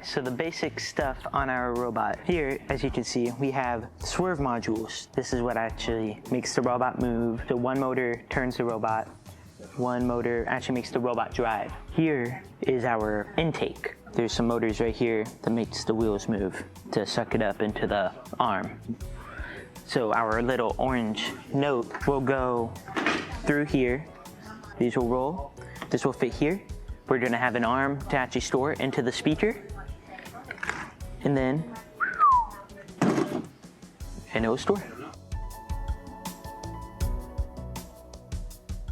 so the basic stuff on our robot. Here, as you can see, we have swerve modules. This is what actually makes the robot move. So one motor turns the robot, one motor actually makes the robot drive. Here is our intake. There's some motors right here that makes the wheels move to suck it up into the arm. So our little orange note will go through here. These will roll. This will fit here. We're gonna have an arm to actually store it into the speaker. And then, and it will store.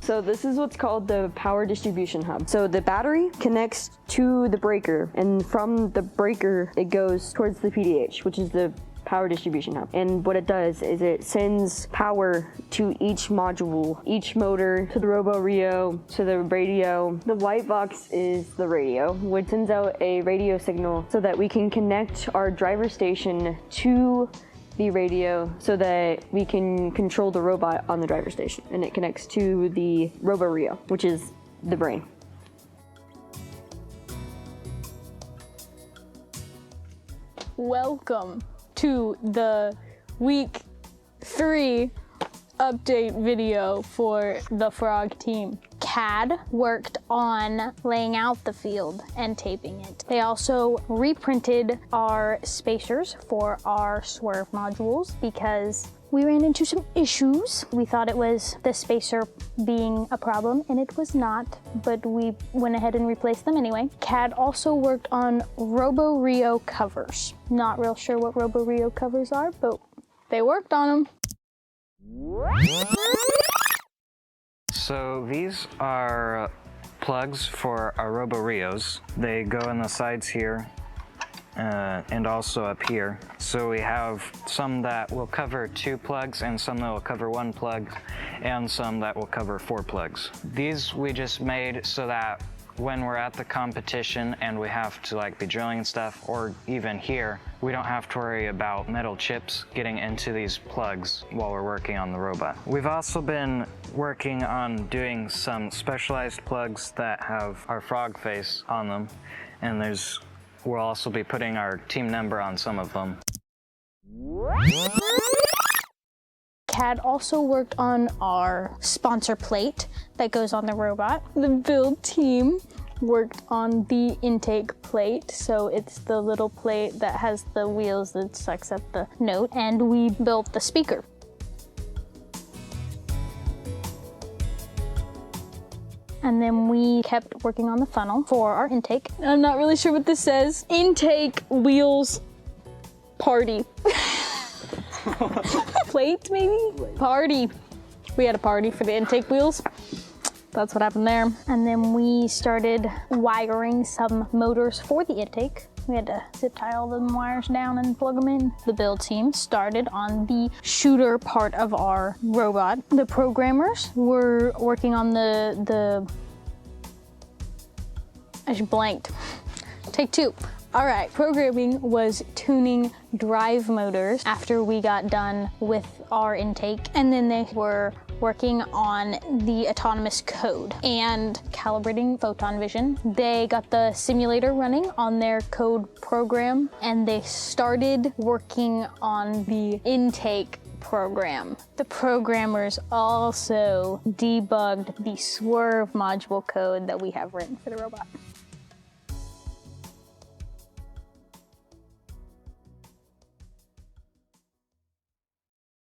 So this is what's called the power distribution hub. So the battery connects to the breaker, and from the breaker, it goes towards the PDH, which is the power distribution hub. And what it does is it sends power to each module, each motor, to the Robo-Rio, to the radio. The white box is the radio, which sends out a radio signal so that we can connect our driver station to the radio so that we can control the robot on the driver station. And it connects to the Robo-Rio, which is the brain. Welcome to the week 3 update video for the F.R.O.G team. CAD worked on laying out the field and taping it. They also reprinted our spacers for our swerve modules because we ran into some issues. We thought it was the spacer being a problem, and it was not, but we went ahead and replaced them anyway. CAD also worked on Robo-Rio covers. Not real sure what Robo-Rio covers are, but they worked on them. So these are plugs for our Robo-Rios. They go in the sides here and also up here. So we have some that will cover 2 plugs and some that will cover 1 plug and some that will cover 4 plugs. These we just made so that when we're at the competition and we have to like be drilling and stuff, or even here, we don't have to worry about metal chips getting into these plugs while we're working on the robot. We've also been working on doing some specialized plugs that have our frog face on them, and we'll also be putting our team number on some of them. CAD also worked on our sponsor plate that goes on the robot. The build team worked on the intake plate, so it's the little plate that has the wheels that sucks up the note, and we built the speaker. And then we kept working on the funnel for our intake. I'm not really sure what this says. Intake wheels party. Plate, maybe? Party. We had a party for the intake wheels. That's what happened there. And then we started wiring some motors for the intake. We had to zip tie all the wires down and plug them in. The build team started on the shooter part of our robot. The programmers were working on I just blanked. Take 2. All right, programming was tuning drive motors after we got done with our intake, and then they were working on the autonomous code and calibrating photon vision. They got the simulator running on their code program, and they started working on the intake program. The programmers also debugged the swerve module code that we have written for the robot.